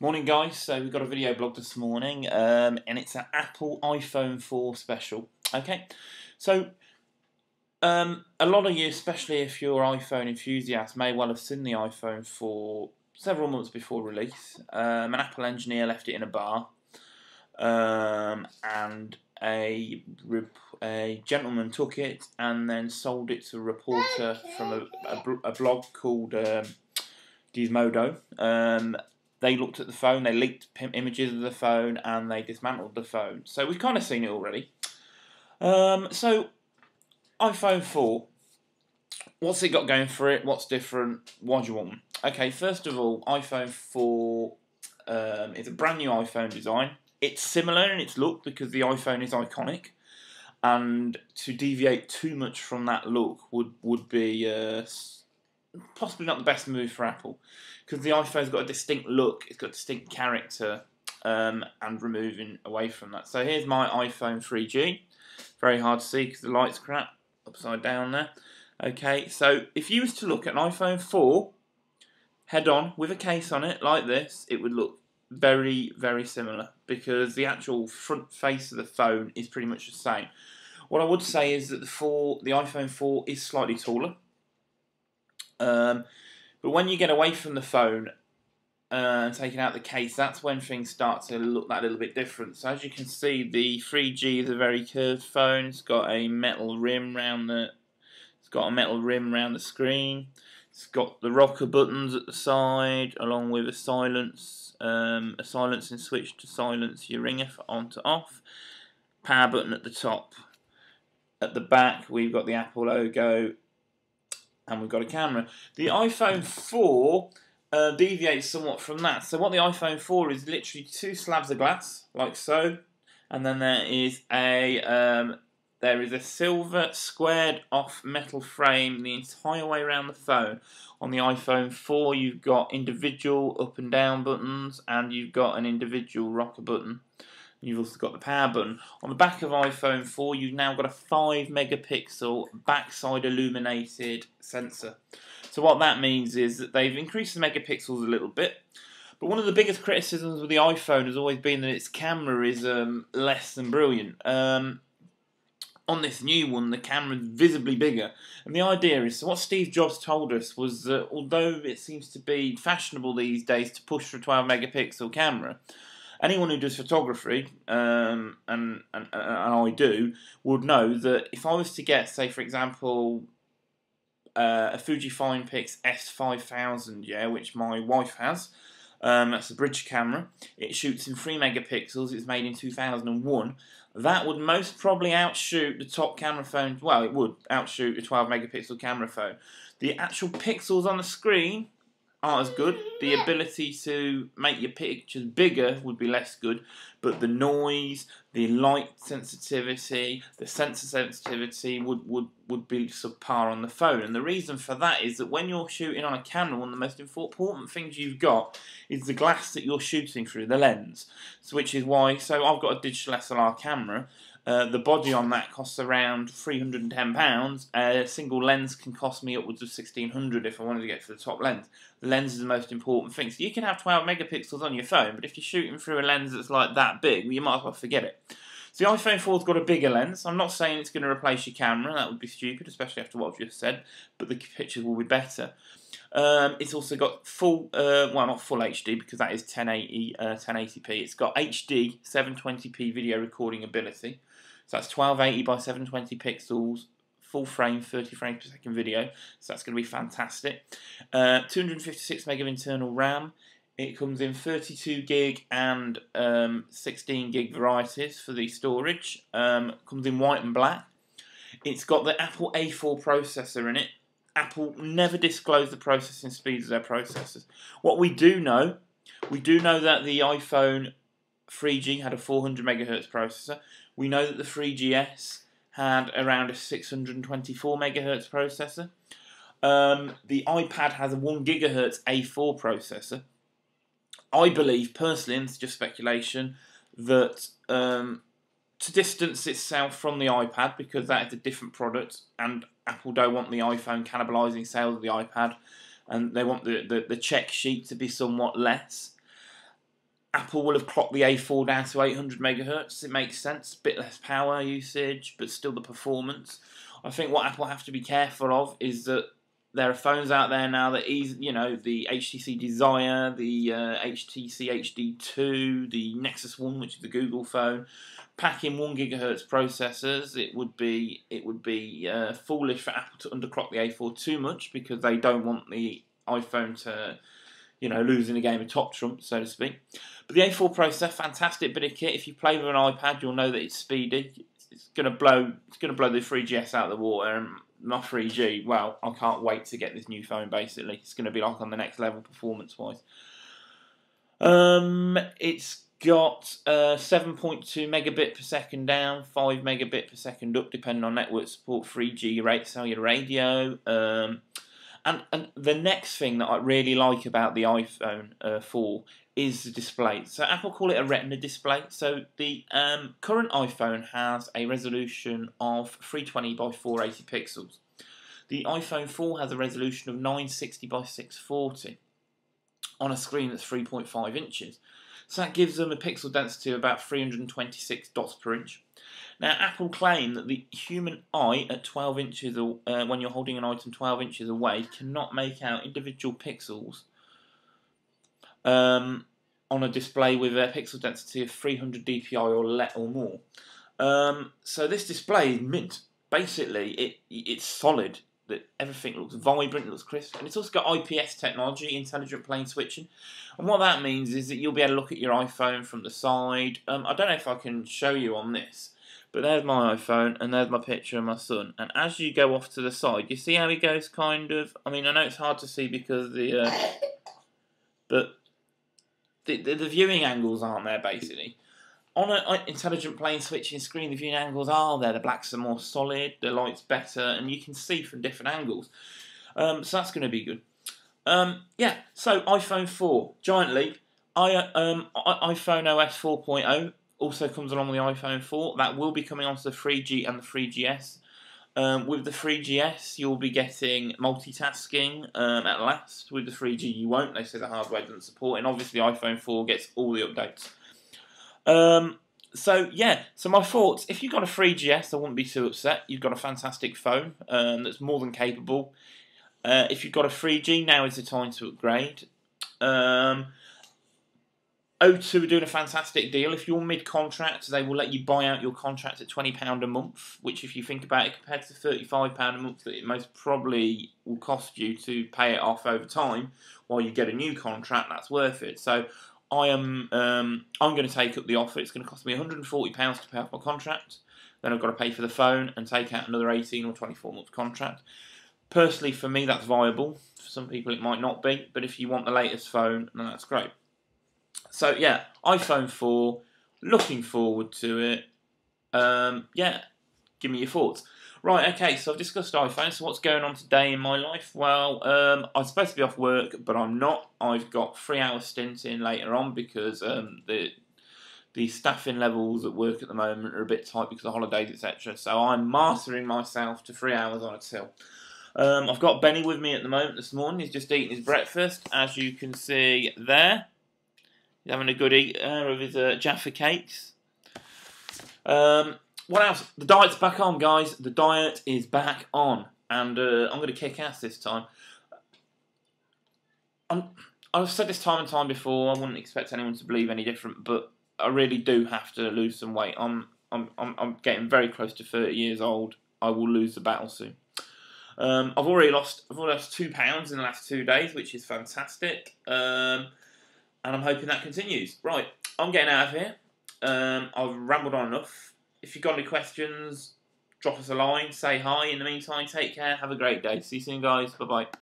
Morning guys, so we've got a video blog this morning and it's an Apple iPhone 4 special. Okay, so a lot of you, especially if you're iPhone enthusiasts, may well have seen the iPhone 4 several months before release. An Apple engineer left it in a bar and a gentleman took it and then sold it to a reporter from a blog called Gizmodo. They looked at the phone, they leaked images of the phone, and they dismantled the phone. So we've kind of seen it already. So iPhone 4, what's it got going for it? What's different? Why do you want one? Okay, first of all, iPhone 4 is a brand new iPhone design. It's similar in its look because the iPhone is iconic, and to deviate too much from that look would be possibly not the best move for Apple, because the iPhone's got a distinct look, it's got a distinct character, and removing away from that. So here's my iPhone 3G. Very hard to see because the light's crap, upside down there. Okay, so if you was to look at an iPhone 4 head on with a case on it like this, it would look very, very similar because the actual front face of the phone is pretty much the same. What I would say is that the iPhone 4 is slightly taller. But when you get away from the phone and taking out the case, that's when things start to look that little bit different. So as you can see, the 3G is a very curved phone. It's got a metal rim round the screen. It's got the rocker buttons at the side, along with a silencing switch to silence your ringer for on to off. Power button at the top. At the back, we've got the Apple logo, and we've got a camera. The iPhone 4 deviates somewhat from that. So what the iPhone 4 is literally two slabs of glass, like so, and then there is a silver squared off metal frame the entire way around the phone. On the iPhone 4, you've got individual up and down buttons, and you've got an individual rocker button. You've also got the power button. On the back of iPhone 4, you've now got a 5 megapixel backside illuminated sensor. So what that means is that they've increased the megapixels a little bit. But one of the biggest criticisms with the iPhone has always been that its camera is less than brilliant. On this new one, the camera is visibly bigger. And the idea is, so what Steve Jobs told us was that although it seems to be fashionable these days to push for a 12 megapixel camera, anyone who does photography, and I do, would know that if I was to get, say for example, a Fujifilm S5000, yeah, which my wife has, that's a bridge camera, it shoots in 3 megapixels, it's made in 2001, that would most probably outshoot the top camera phone, well, it would outshoot a 12 megapixel camera phone. The actual pixels on the screen aren't as good. The ability to make your pictures bigger would be less good, but the noise, the light sensitivity, the sensor sensitivity would be subpar on the phone. And the reason for that is that when you're shooting on a camera, one of the most important things you've got is the glass that you're shooting through, the lens. So which is why, so I've got a digital SLR camera. The body on that costs around £310. A single lens can cost me upwards of £1,600 if I wanted to get to the top lens. The lens is the most important thing. So you can have 12 megapixels on your phone, but if you're shooting through a lens that's like that big, well, you might as well forget it. So the iPhone 4's got a bigger lens. I'm not saying it's going to replace your camera. That would be stupid, especially after what I've just said. But the pictures will be better. It's also got full, well, not full HD because that is 1080p. It's got HD 720p video recording ability. So that's 1280 by 720 pixels, full frame, 30 frames per second video. So that's going to be fantastic. 256 meg of internal RAM. It comes in 32 gig and 16 gig varieties for the storage. Comes in white and black. It's got the Apple A4 processor in it. Apple never disclosed the processing speeds of their processors. What we do know that the iPhone 3G had a 400 megahertz processor. We know that the 3GS had around a 624 megahertz processor. The iPad has a 1 gigahertz A4 processor. I believe, personally, and it's just speculation, that to distance itself from the iPad, because that is a different product, and Apple don't want the iPhone cannibalising sales of the iPad, and they want the check sheet to be somewhat less. Apple will have clocked the A4 down to 800 megahertz. It makes sense. A bit less power usage, but still the performance. I think what Apple have to be careful of is that there are phones out there now that the HTC Desire, the HTC HD2, the Nexus One, which is the Google phone, packing 1 gigahertz processors. It would be foolish for Apple to underclock the A4 too much, because they don't want the iPhone to losing a game of top trump, so to speak. But the A4 processor, fantastic bit of kit. If you play with an iPad, you'll know that it's speedy. It's gonna blow the 3GS out of the water. And my 3G, well, I can't wait to get this new phone. Basically, it's gonna be like on the next level performance-wise. It's got 7.2 megabit per second down, 5 megabit per second up, depending on network support. 3G cellular radio. And the next thing that I really like about the iPhone 4 is the display. So Apple call it a Retina display. So the current iPhone has a resolution of 320 by 480 pixels. The iPhone 4 has a resolution of 960 by 640 on a screen that's 3.5 inches. So that gives them a pixel density of about 326 dots per inch. Now, Apple claim that the human eye at 12 inches, when you're holding an item 12 inches away, cannot make out individual pixels on a display with a pixel density of 300 dpi or more. So this display is mint. Basically, it's solid. That everything looks vibrant, it looks crisp, and it's also got IPS technology, intelligent plane switching. And what that means is that you'll be able to look at your iPhone from the side. I don't know if I can show you on this, but there's my iPhone, and there's my picture of my son. And as you go off to the side, you see how he goes kind of... I mean, I know it's hard to see because but the viewing angles aren't there, basically. On an intelligent plane switching screen, the viewing angles are there. The blacks are more solid, the light's better, and you can see from different angles. So that's going to be good. Yeah, so iPhone 4, giant leap. iPhone OS 4.0 also comes along with the iPhone 4. That will be coming onto the 3G and the 3GS. With the 3GS, you'll be getting multitasking at last. With the 3G, you won't. They say the hardware doesn't support it. And obviously, iPhone 4 gets all the updates. So my thoughts, if you've got a 3GS, I wouldn't be too upset. You've got a fantastic phone that's more than capable. If you've got a 3G, now is the time to upgrade. O2 are doing a fantastic deal. If you're mid-contract, they will let you buy out your contract at £20 a month, which, if you think about it, compared to £35 a month that it most probably will cost you to pay it off over time while you get a new contract, that's worth it. So I'm going to take up the offer. It's going to cost me £140 to pay off my contract. Then I've got to pay for the phone and take out another 18 or 24 month contract. Personally, for me, that's viable. For some people, it might not be. But if you want the latest phone, then that's great. So, yeah, iPhone 4, looking forward to it. Yeah, give me your thoughts. Right, okay, so I've discussed iPhone. So what's going on today in my life? Well, I'm supposed to be off work, but I'm not. I've got 3 hour stint in later on because the staffing levels at work at the moment are a bit tight because of holidays, etc. So I'm martyring myself to 3 hours on a till. I've got Benny with me at the moment this morning. He's just eating his breakfast, as you can see there. He's having a good eat of his Jaffa cakes. What else? The diet's back on, guys. The diet is back on. And I'm going to kick ass this time. I've said this time and time before. I wouldn't expect anyone to believe any different, but I really do have to lose some weight. I'm getting very close to 30 years old. I will lose the battle soon. I've already lost 2 pounds in the last 2 days, which is fantastic. And I'm hoping that continues. Right, I'm getting out of here. I've rambled on enough. If you've got any questions, drop us a line, say hi. In the meantime, take care. Have a great day. See you soon, guys. Bye-bye.